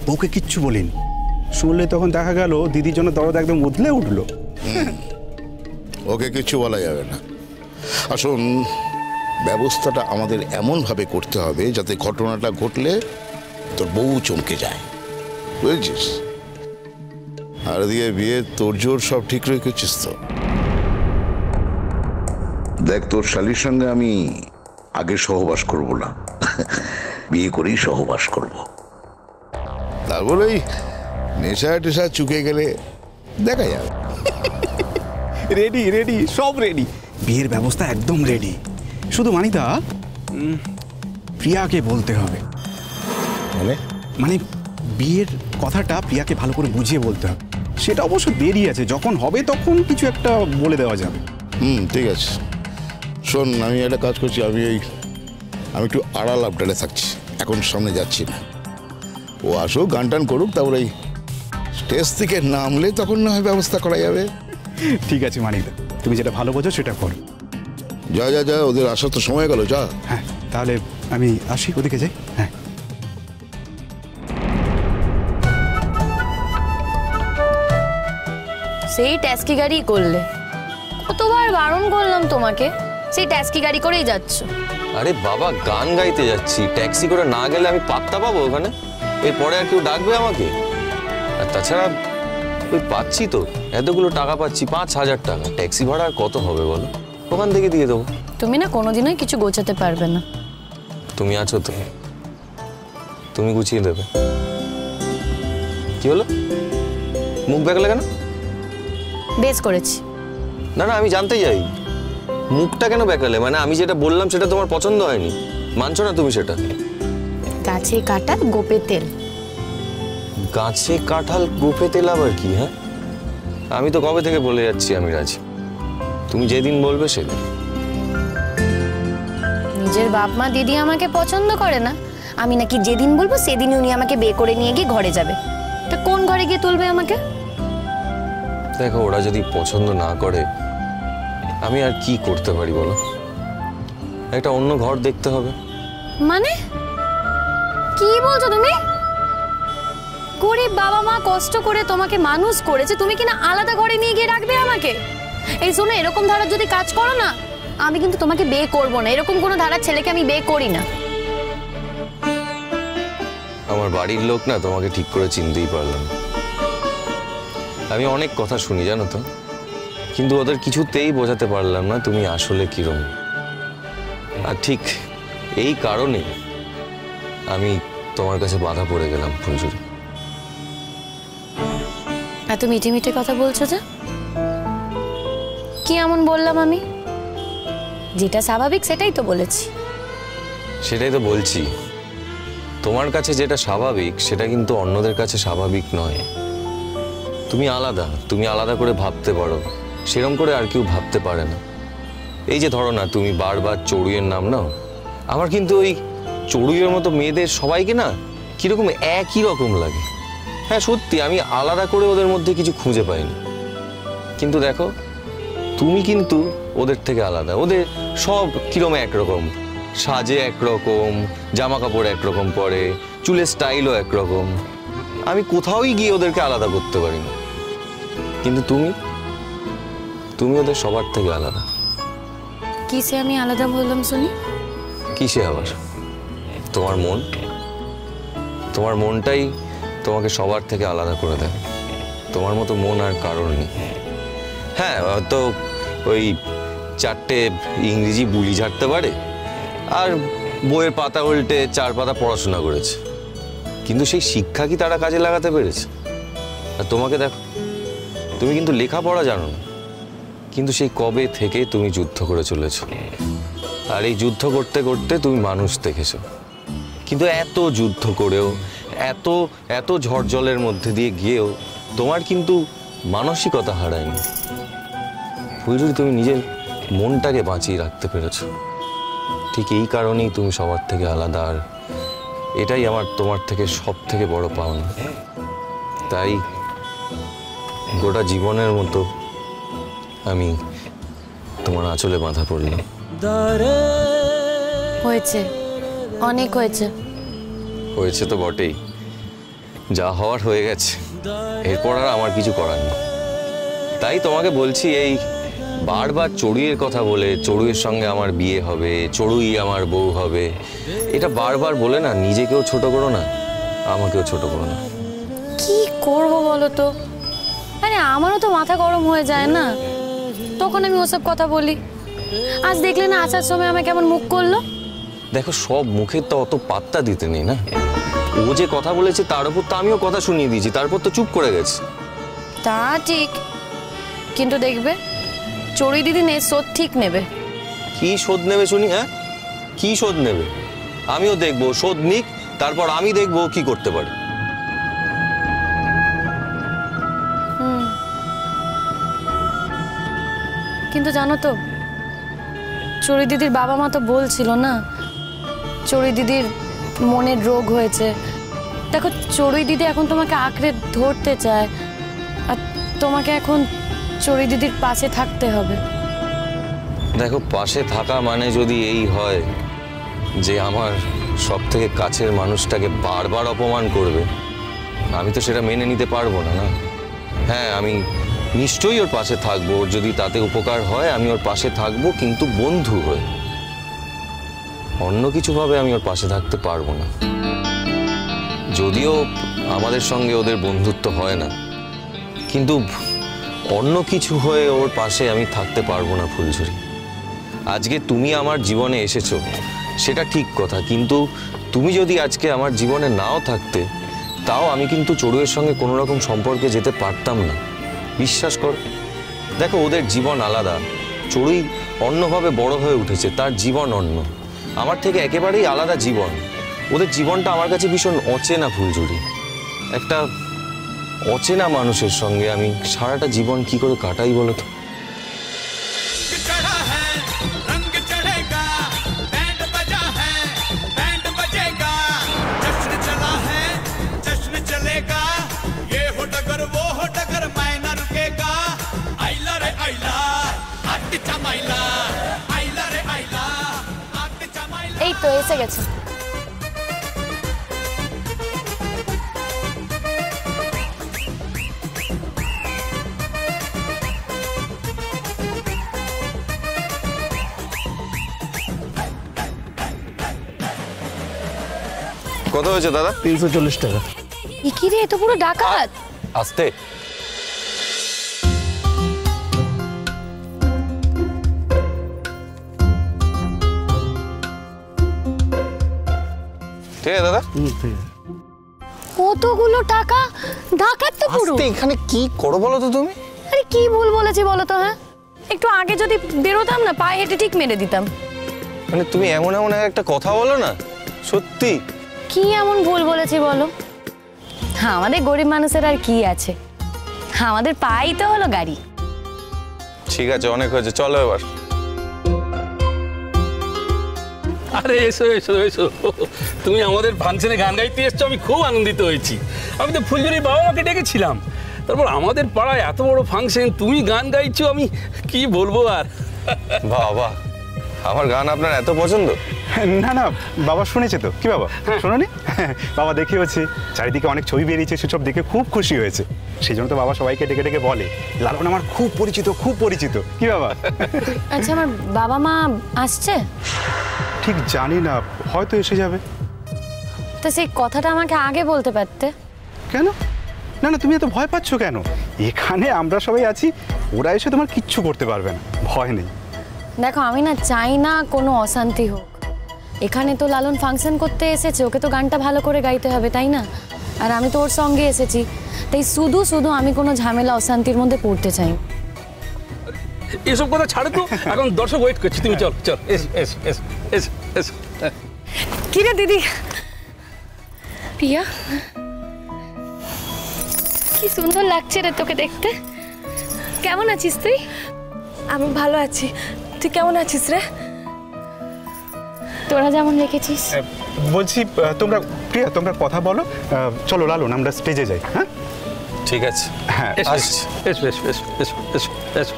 বউকে কিচ্ছু বলিনি। শুনলে তখন দেখা গেল দিদির জন্য দরদ একদম উদলে উঠলো। ওকে কিচ্ছু বলা যাবে না। আসুন, ব্যবস্থাটা আমাদের এমনভাবে করতে হবে যাতে ঘটনাটা ঘটলে তোর বউ চমকে যায়, বুঝেছিস? আর এদিকে বিয়ে তোড়জোড় সব ঠিক রেখেছিস তো? দেখ, তোর শালির সঙ্গে আমি আগে সহবাস করব না, বিয়ে করেই সহবাস করব। তারপরে ওই নেশা টেশা চুকে গেলে দেখা যাবে। রেডি রেডি, সব রেডি, বিয়ের ব্যবস্থা একদম রেডি। শুধু মানিদা প্রিয়াকে বলতে হবে। মানে বিয়ের কথাটা প্রিয়াকে ভালো করে বুঝিয়ে বলতে হবে। সেটা অবশ্য দেরি আছে, যখন হবে তখন কিছু একটা বলে দেওয়া যাবে। ঠিক আছে। শোন, আমি একটা কাজ করছি, আমি একটু আড়াল আপডালে থাকছি, এখন সামনে যাচ্ছি না। ও আসুক, গান টান করুক, তারপরে এই স্টেজ থেকে নামলে তখন না হয় ব্যবস্থা করা যাবে। ঠিক আছে মানিকদা, তুমি যেটা ভালো বোঝো সেটা করো। যা যা যা, ওদের আসার তো সময় গেল, যা। হ্যাঁ, তাহলে আমি আসি, ওদিকে যাই। হ্যাঁ। সেই ট্যাক্সি গাড়ি করলে, কতবার বারণ করলাম তোমাকে, সেই ট্যাক্সি গাড়ি করেই যাচ্ছ। আরে বাবা, গান গাইতে যাচ্ছি, ট্যাক্সি করে না গেলে আমি পাত্তা পাবো ওখানে? এরপরে আর কেউ ডাকবে আমাকে? আর তাছাড়া ওই পাচ্ছি তো, এতগুলো টাকা পাচ্ছি, 5,000 টাকা। ট্যাক্সি ভাড়া আর কত হবে বলো? ওখান থেকে দিয়ে দেবো। তুমি না কোনোদিনই কিছু গোছাতে পারবে না। তুমি আছো তো, তুমি গুছিয়ে দেবে। কি হলো, মুখ বেঁকালে কেন? বেশ করেছি। না না, আমি জানতে চাই মুখটা কেন বেঁকালে? মানে আমি যেটা বললাম সেটা তোমার পছন্দ হয়নি, মানছো না তুমি সেটা? গাছে কাঁঠাল গোপে তেল। গাছে কাঁঠাল গোপে তেল আবার কি? হ্যাঁ, আমি তো কবে থেকে বলে যাচ্ছি আমি রাজি, তুমি যেদিন বলবে সেদিন। নিজের বাপ মা দিদি আমাকে পছন্দ করে না, আমি নাকি যেদিন বলবো সেদিনই উনি আমাকে বিয়ে করে নিয়ে গিয়ে ঘরে যাবে। তা কোন ঘরে গিয়ে তুলবে আমাকে? দেখো, ওরা যদি পছন্দ না করে আমি আর কি করতে পারি বলো? একটা অন্য ঘর দেখতে হবে। মানে কি বলছো তুমি? গরিব বাবা মা কষ্ট করে তোমাকে মানুষ করেছে, তুমি কিনা আলাদা ঘরে নিয়ে গিয়ে রাখবে আমাকে? এই শোনো, এরকম ধারার যদি কাজ করো না, আমি কিন্তু তোমাকে বিয়ে করবো না। এরকম কোনো ধারার ছেলেকে আমি বিয়ে করি না। আমার বাড়ির লোক না তোমাকে ঠিক করে চিনতেই পারলাম। আমি অনেক কথা শুনি জানো তো, কিন্তু ওদের কিছুতেই বোঝাতে পারলাম না তুমি আসলে কিরকম। আর ঠিক এই কারণে আমি তোমার কাছে বাধা পড়ে গেলাম ফুলঝুরি। এত মিঠে মিঠে কথা বলছো যে? কি এমন বললাম আমি? যেটা স্বাভাবিক সেটাই তো বলেছি। সেটাই তো বলছি, তোমার কাছে যেটা স্বাভাবিক সেটা কিন্তু অন্যদের কাছে স্বাভাবিক নয়। তুমি আলাদা, তুমি আলাদা করে ভাবতে পারো, সেরকম করে আর কেউ ভাবতে পারে না। এই যে ধরো না, তুমি বারবার চড়ুইয়ের নাম নাও, আমার কিন্তু ওই চড়ুইয়ের মতো মেয়েদের সবাইকে না কিরকম একই রকম লাগে। হ্যাঁ সত্যি, আমি আলাদা করে ওদের মধ্যে কিছু খুঁজে পাইনি। কিন্তু দেখো, তুমি কিন্তু ওদের থেকে আলাদা। ওদের সব কিরকম একরকম, সাজে একরকম, জামা কাপড় একরকম পরে, চুলের স্টাইলও একরকম। আমি কোথাওই গিয়ে ওদেরকে আলাদা করতে পারি না। কিন্তু তুমি ওদের সবার থেকে আলাদা। কিসে আমি আলাদা বললাম শুনি? কিসে আবার? তোমার মন, তোমার মনটাই তোমাকে সবার থেকে আলাদা করে দেয়। তোমার মতো মন আর কারোর নেই। হ্যাঁ, তো ওই 4টে ইংরেজি বুলি ঝাড়তে পারে আর বইয়ের পাতা উল্টে 4 পাতা পড়াশোনা করেছে, কিন্তু সেই শিক্ষা কি তারা কাজে লাগাতে পেরেছে? আর তোমাকে দেখো, তুমি কিন্তু লেখাপড়া জানো না, কিন্তু সেই কবে থেকে তুমি যুদ্ধ করে চলেছো। আর এই যুদ্ধ করতে করতে তুমি মানুষ দেখেছো। কিন্তু এত যুদ্ধ করেও, এত এত ঝড় জলের মধ্যে দিয়ে গিয়েও তোমার কিন্তু মানসিকতা হারায়নি। ফুলঝুরি, তুমি নিজের মনটাকে বাঁচিয়ে রাখতে পেরেছো। ঠিক এই কারণেই তুমি সবার থেকে আলাদা, আর এটাই আমার তোমার থেকে সব থেকে বড় পাওনা। তাই গোটা জীবনের মতো আমি তোমার আঁচলে বাঁধা পড়লাম। হয়েছে, অনেক হয়েছে। হয়েছে তো বটেই, যা হওয়ার হয়ে গেছে, এরপর আর আমার কিছু করার নেই। তাই তোমাকে বলছি, এই বারবার চড়ুইয়ের কথা বলে চড়ুইয়ের সঙ্গে আমার বিয়ে হবে, চড়ুই আমার বউ হবে, এটা বারবার বলে না নিজেকেও ছোট করো না, আমাকেও ছোট করো না। কি করব বলো তো? আরে আমারও তো মাথা গরম হয়ে যায় না, তখন আমি ওসব কথা বলি। আজ দেখলে না আসার সময় আমাকে কেমন মুখ করলো। দেখো, সব মুখের তো অত পাত্তা দিতে নেই না। ও যে কথা বলেছে তার উপর তো আমিও কথা শুনিয়ে দিয়েছি, তারপর তো চুপ করে গেছে। তা ঠিক, কিন্তু দেখবে চড়ুই দিদি শোধ ঠিক নেবে। কি শোধ নেবে শুনি? হ্যাঁ, কি শোধ নেবে? আমিও দেখবো, শোধ নিক, তারপর আমি দেখবো কি করতে পারি। কিন্তু জানো তো, চড়ুই দিদির বাবা মা তো বলছিল না চড়ুই দিদির মনের রোগ হয়েছে। দেখো, চড়ুই দিদি এখন তোমাকে আঁকড়ে ধরতে চায়, আর তোমাকে এখন চড়ুই দিদির পাশে থাকতে হবে। দেখো, পাশে থাকা মানে যদি এই হয় যে আমার সব থেকে কাছের মানুষটাকে বারবার অপমান করবে, আমি তো সেটা মেনে নিতে পারবো না। না, হ্যাঁ, আমি নিশ্চয়ই ওর পাশে থাকবো, ওর যদি তাতে উপকার হয় আমি ওর পাশে থাকবো, কিন্তু বন্ধু হয়ে। অন্য কিছুভাবে আমি ওর পাশে থাকতে পারবো না। যদিও আমাদের সঙ্গে ওদের বন্ধুত্ব হয় না, কিন্তু অন্য কিছু হয়ে ওর পাশে আমি থাকতে পারবো না ফুলঝুরি। আজকে তুমি আমার জীবনে এসেছো সেটা ঠিক কথা, কিন্তু তুমি যদি আজকে আমার জীবনে নাও থাকতে, তাও আমি কিন্তু চড়ুইয়ের সঙ্গে কোনো রকম সম্পর্কে যেতে পারতাম না। বিশ্বাস কর। দেখো, ওদের জীবন আলাদা। চড়ুই অন্যভাবে বড় হয়ে উঠেছে, তার জীবন অন্য, আমার থেকে একেবারেই আলাদা জীবন। ওদের জীবনটা আমার কাছে ভীষণ অচেনা ফুলঝুরি। একটা অচেনা মানুষের সঙ্গে আমি সারাটা জীবন কি করে কাটাই বলো তো? এই তো এসে গেছে। কত হয়েছে দাদা? 340 টাকা। কি রে, তো পুরো ডাকাত। আসতে ঠিক আছে দাদা। কতগুলো টাকা, ডাকাত তো পুরো। এখানে কি করো বলো তো তুমি? আরে কি ভুল বলেছি বলো তো? হ্যাঁ, একটু আগে যদি বেরোতাম না, পায়ে হেঁটে ঠিক মেরে দিতাম। মানে তুমি এমন এমন একটা কথা বলো না, সত্যি। কি এমন ভুল বলেছি বলো? হ্যাঁ, আমাদের গরিব মানুষের আর কি আছে, আমাদের পাই তো হলো গাড়ি। ঠিক আছে, অনেক হয়েছে, চলো এবার। আরে এসো এসো এসো, তুমি আমাদের ফাংশনে গান গাইতে এসছো, আমি খুব আনন্দিত হয়েছি। আমি তো ফুলঝুরির বাবা মাকে ডেকেছিলাম, তারপর আমাদের পাড়ায় এত বড় ফাংশন, তুমি গান গাইছো, আমি কি বলবো আর। বাবা, আমার গান আপনার এত পছন্দ? না না, বাবা শুনেছে তো। কি বাবা, শোনোনি? বাবা দেখেওছি, চারিদিকে অনেক ছবি বেরিয়েছে, সেসব দেখে খুব খুশি হয়েছে। সেই জন্য তো বাবা সবাইকে ডেকে ডেকে বলে লালন আমার খুব পরিচিত, খুব পরিচিত। কি বাবা? আচ্ছা, আমার বাবা মা আসছে? ঠিক জানি না, হয়তো এসে যাবে। তো সেই কথাটা আমাকে আগে বলতে পারতে। কেন? না না, তুমি এত ভয় পাচ্ছ কেন? এখানে আমরা সবাই আছি, ওরা এসে তোমার কিচ্ছু করতে পারবে না, ভয় নেই। দেখো, আমি না চাই না কোনো অশান্তি হোক। এখানে তো লালন ফাংশন করতে এসেছে, ওকে তো গানটা ভালো করে গাইতে হবে, তাই না? আর আমি তো ওর সঙ্গে এসেছি, তাই শুধু শুধু আমি কোনো ঝামেলা অশান্তির মধ্যে পড়তে চাই। এসব কথা ছাড়ো তো, এখন দর্শক ওয়েট করছি, তুমি চল চল, এসো এসো এসো এসো এসো। কি রে দিদি? পিয়া, কি সুন্দর লাগছে রে তোকে দেখতে। কেমন আছিস তুই? আমি ভালো আছি, তুই কেমন আছিস রে? তোরা যেমন রেখেছিস। বলছি, তোমরা প্রিয়া, তোমরা কথা বলো। চলো লালন, আমরা স্টেজে যাই। হ্যাঁ ঠিক আছে, হ্যাঁ এসো আসছি। এসো এসো এসো এসো এসো এসো।